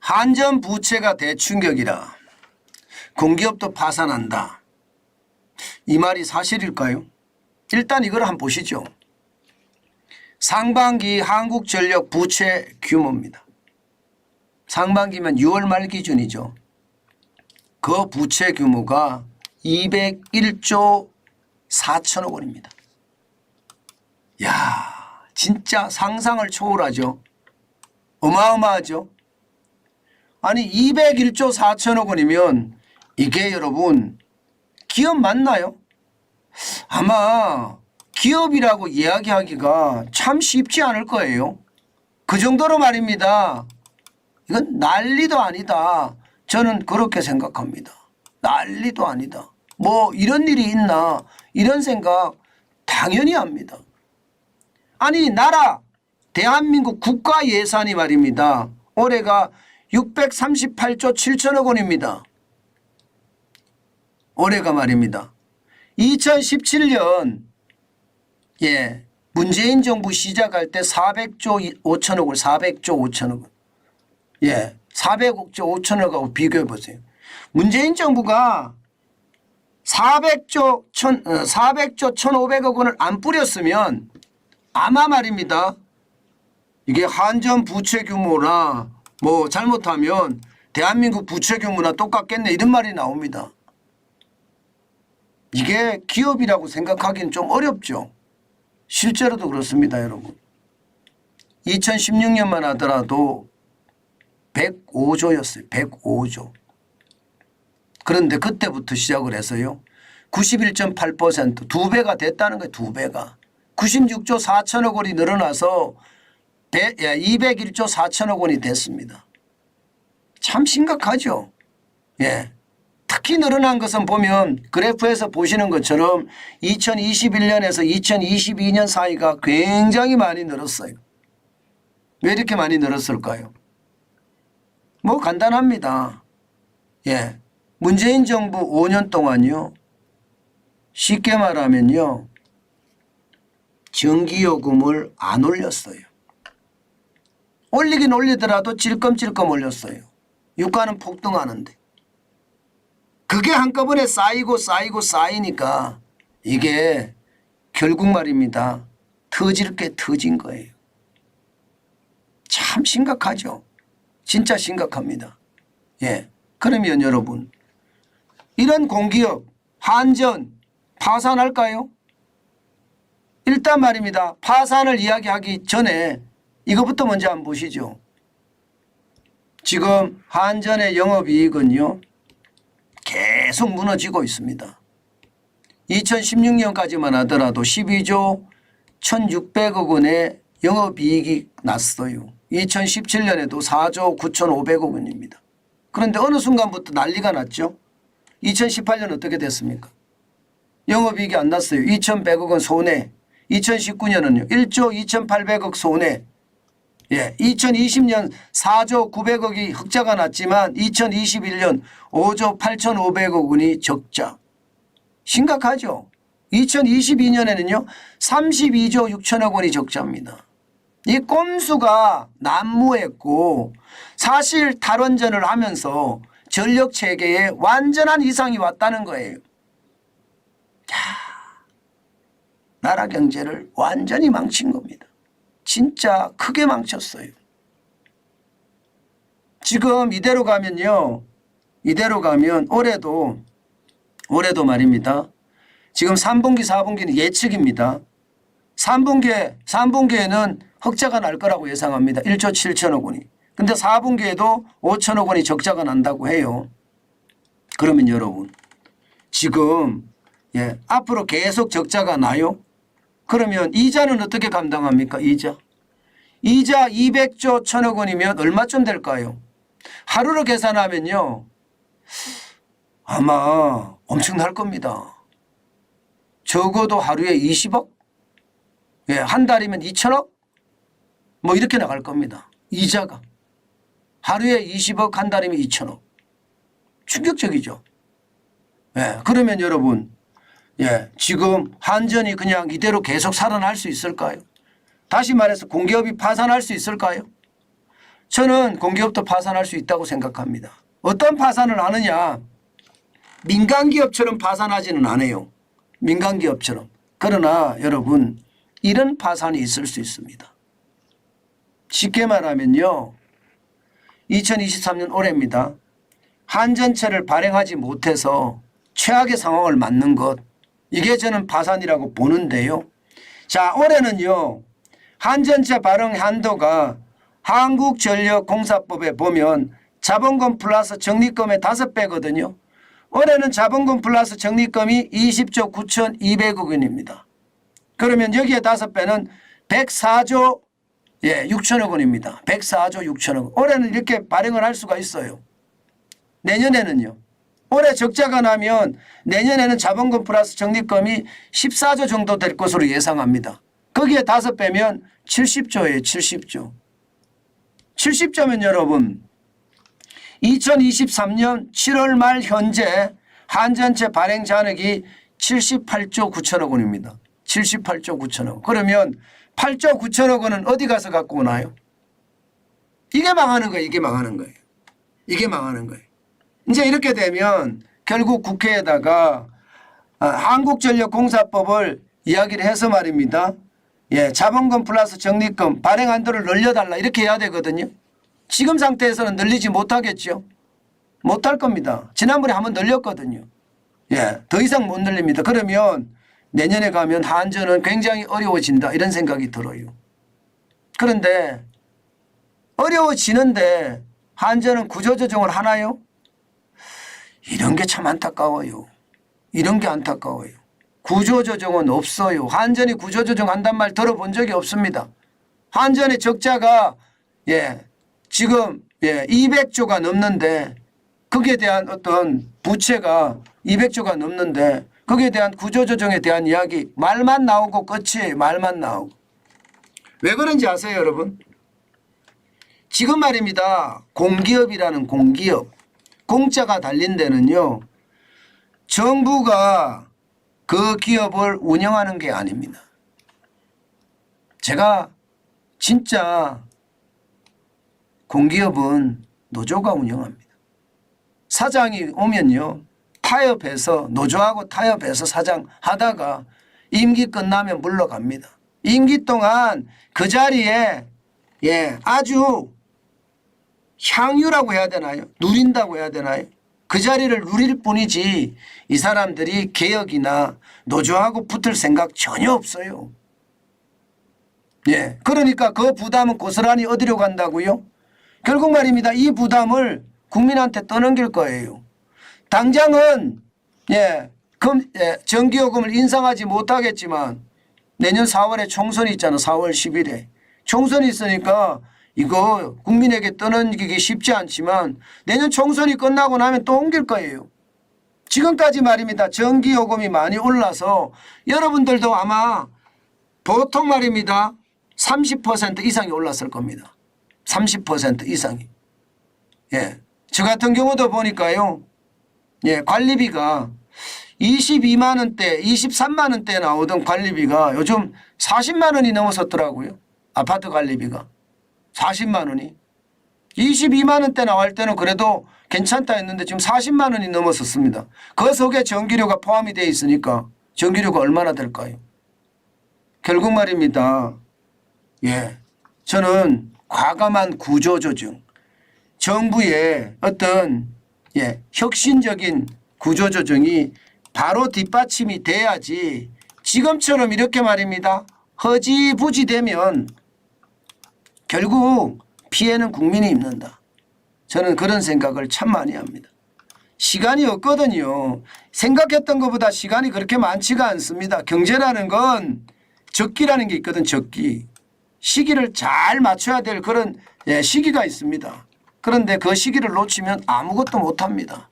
한전 부채가 대충격이라 공기업도 파산한다. 이 말이 사실일까요? 일단 이걸 한번 보시죠. 상반기 한국전력 부채 규모입니다. 상반기면 6월 말 기준이죠. 그 부채 규모가 201조 4천억 원입니다. 야, 진짜 상상을 초월하죠. 어마어마하죠. 아니 201조 4천억 원이면 이게 여러분 기업 맞나요? 아마 기업이라고 이야기하기가 참 쉽지 않을 거예요. 그 정도로 말입니다. 이건 난리도 아니다. 저는 그렇게 생각합니다. 난리도 아니다. 뭐 이런 일이 있나 이런 생각 당연히 합니다. 아니 나라 대한민국 국가 예산이 말입니다. 올해가 638조 7천억 원입니다. 올해가 말입니다. 2017년 문재인 정부 시작할 때 400조 5천억 원, 400조 5천억 원. 400조 5천억하고 비교해 보세요. 문재인 정부가 400조 1,500억 원을 안 뿌렸으면 아마 말입니다. 이게 한전 부채 규모나 뭐 잘못하면 대한민국 부채 규모나 똑같겠네 이런 말이 나옵니다. 이게 기업이라고 생각하기는 좀 어렵죠. 실제로도 그렇습니다, 여러분. 2016년만 하더라도 105조였어요. 105조. 그런데 그때부터 시작을 해서요. 91.8% 2배가 됐다는 거예요. 2배가. 96조 4천억 원이 늘어나서 201조 4천억 원이 됐습니다. 참 심각하죠. 특히 늘어난 것은 보면 그래프에서 보시는 것처럼 2021년에서 2022년 사이가 굉장히 많이 늘었어요. 왜 이렇게 많이 늘었을까요? 뭐 간단합니다. 문재인 정부 5년 동안요. 쉽게 말하면요. 전기요금을 안 올렸어요. 올리긴 올리더라도 찔끔찔끔 올렸어요. 유가는 폭등하는데. 그게 한꺼번에 쌓이니까 이게 결국 말입니다. 터질 게 터진 거예요. 참 심각하죠. 진짜 심각합니다. 그러면 여러분 이런 공기업 한전 파산할까요? 일단 말입니다. 파산을 이야기하기 전에 이것부터 먼저 한번 보시죠. 지금 한전의 영업이익은요. 계속 무너지고 있습니다. 2016년까지만 하더라도 12조 1,600억 원의 영업이익이 났어요. 2017년에도 4조 9,500억 원입니다. 그런데 어느 순간부터 난리가 났죠. 2018년 어떻게 됐습니까? 영업이익이 안 났어요. 2,100억 원 손해. 2019년은요. 1조 2,800억 손해. 2020년 4조 900억이 흑자가 났지만 2021년 5조 8,500억 원이 적자. 심각하죠. 2022년에는요. 32조 6천억 원이 적자입니다. 이 꼼수가 난무했고 사실 탈원전을 하면서 전력체계에 완전한 이상이 왔다는 거예요. 나라 경제를 완전히 망친 겁니다. 진짜 크게 망쳤어요. 지금 이대로 가면요. 이대로 가면 올해도 말입니다. 지금 3분기 4분기는 예측입니다. 3분기에는 흑자가 날 거라고 예상합니다. 1조 7천억 원이. 근데 4분기에도 5천억 원이 적자가 난다고 해요. 그러면 여러분 지금 앞으로 계속 적자가 나요? 그러면 이자는 어떻게 감당합니까? 이자 200조 1천억 원이면 얼마쯤 될까요? 하루로 계산하면요. 아마 엄청날 겁니다. 적어도 하루에 20억? 한 달이면 2천억? 뭐 이렇게 나갈 겁니다. 이자가. 하루에 20억 한 달이면 2천억. 충격적이죠. 그러면 여러분 지금 한전이 그냥 이대로 계속 살아날 수 있을까요? 다시 말해서 공기업이 파산할 수 있을까요? 저는 공기업도 파산할 수 있다고 생각합니다. 어떤 파산을 하느냐. 민간기업처럼 파산하지는 않아요. 민간기업처럼. 그러나 여러분 이런 파산이 있을 수 있습니다. 쉽게 말하면요. 2023년 올해입니다. 한전채를 발행하지 못해서 최악의 상황을 맞는 것. 이게 저는 파산이라고 보는데요. 자, 올해는요. 한전채 발행 한도가 한국전력공사법에 보면 자본금 플러스 적립금의 5배거든요. 올해는 자본금 플러스 적립금이 20조 9,200억 원입니다. 그러면 여기에 5배는 104조 6천억 원입니다. 104조 6천억 원. 올해는 이렇게 발행을 할 수가 있어요. 내년에는요. 올해 적자가 나면 내년에는 자본금 플러스 적립금이 14조 정도 될 것으로 예상합니다. 거기에 5배면 70조예요. 70조. 70조면 여러분 2023년 7월 말 현재 한전채 발행 잔액이 78조 9천억 원입니다. 78조 9천억 원. 그러면 8조 9천억 원은 어디 가서 갖고 오나요? 이게 망하는 거예요. 이게 망하는 거예요. 이게 망하는 거예요. 이제 이렇게 되면 결국 국회에다가 한국전력공사법을 이야기를 해서 말입니다. 자본금 플러스 적립금 발행 한도를 늘려달라 이렇게 해야 되거든요. 지금 상태에서는 늘리지 못하겠죠. 못할 겁니다. 지난번에 한번 늘렸거든요. 더 이상 못 늘립니다. 그러면 내년에 가면 한전은 굉장히 어려워진다 이런 생각이 들어요. 그런데 어려워지는데 한전은 구조조정을 하나요? 이런 게 참 안타까워요. 이런 게 안타까워요. 구조조정은 없어요. 한전이 구조조정 한단 말 들어본 적이 없습니다. 한전의 적자가 지금 200조가 넘는데 거기에 대한 어떤 부채가 200조가 넘는데 거기에 대한 구조조정에 대한 이야기 말만 나오고 끝이에요. 말만 나오고. 왜 그런지 아세요 여러분? 지금 말입니다. 공기업이라는 공기업. 공짜가 달린 데는요. 정부가 그 기업을 운영하는 게 아닙니다. 제가 진짜 공기업은 노조가 운영합니다. 사장이 오면요. 타협해서 노조하고 타협해서 사장 하다가 임기 끝나면 물러갑니다. 임기 동안 그 자리에 아주 향유라고 해야 되나요? 누린다고 해야 되나요? 그 자리를 누릴 뿐이지 이 사람들이 개혁이나 노조하고 붙을 생각 전혀 없어요. 그러니까 그 부담은 고스란히 어디로 간다고요? 결국 말입니다. 이 부담을 국민한테 떠넘길 거예요. 당장은 전기요금을 인상하지 못하겠지만 내년 4월에 총선이 있잖아. 4월 10일에. 총선이 있으니까 이거 국민에게 떠넘기기 쉽지 않지만 내년 총선이 끝나고 나면 또 옮길 거예요. 지금까지 말입니다. 전기요금이 많이 올라서 여러분들도 아마 보통 말입니다. 30% 이상이 올랐을 겁니다. 30% 이상이. 저 같은 경우도 보니까요. 관리비가 22만 원대, 23만 원대 나오던 관리비가 요즘 40만 원이 넘어섰더라고요. 아파트 관리비가. 40만 원이. 22만 원대 나올 때는 그래도 괜찮다 했는데 지금 40만 원이 넘어섰습니다. 그 속에 전기료가 포함이 되어 있으니까 전기료가 얼마나 될까요? 결국 말입니다. 저는 과감한 구조조정, 정부의 어떤 혁신적인 구조조정이 바로 뒷받침이 돼야지 지금처럼 이렇게 말입니다. 허지부지 되면 결국 피해는 국민이 입는다. 저는 그런 생각을 참 많이 합니다. 시간이 없거든요. 생각했던 것보다 시간이 그렇게 많지가 않습니다. 경제라는 건 적기라는 게 있거든. 적기. 시기를 잘 맞춰야 될 그런 시기가 있습니다. 그런데 그 시기를 놓치면 아무것도 못합니다.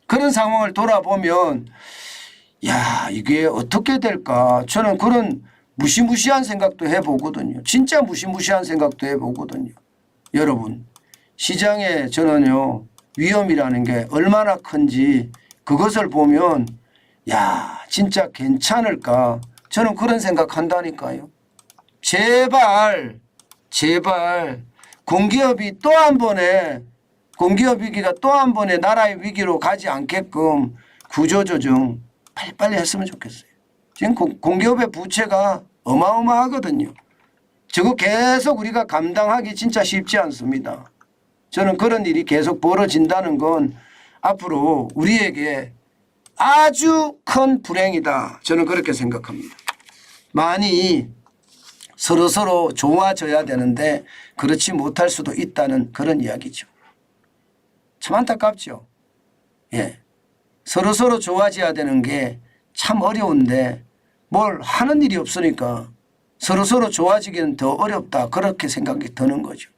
그런 상황을 돌아보면 이게 어떻게 될까. 저는 그런 무시무시한 생각도 해보거든요. 진짜 무시무시한 생각도 해보거든요. 여러분 시장에 저는요 위험이라는 게 얼마나 큰지 그것을 보면 진짜 괜찮을까. 저는 그런 생각한다니까요. 제발 공기업이 또 한 번에 공기업 위기가 또 한 번에 나라의 위기로 가지 않게끔 구조조정 빨리빨리 했으면 좋겠어요. 지금 공기업의 부채가 어마어마하거든요. 저거 계속 우리가 감당하기 진짜 쉽지 않습니다. 저는 그런 일이 계속 벌어진다는 건 앞으로 우리에게 아주 큰 불행이다. 저는 그렇게 생각합니다. 많이 서로서로 좋아져야 되는데 그렇지 못할 수도 있다는 그런 이야기죠. 참 안타깝죠. 예. 서로서로 좋아져야 되는 게 참 어려운데 뭘 하는 일이 없으니까 서로서로 좋아지기는 더 어렵다. 그렇게 생각이 드는 거죠.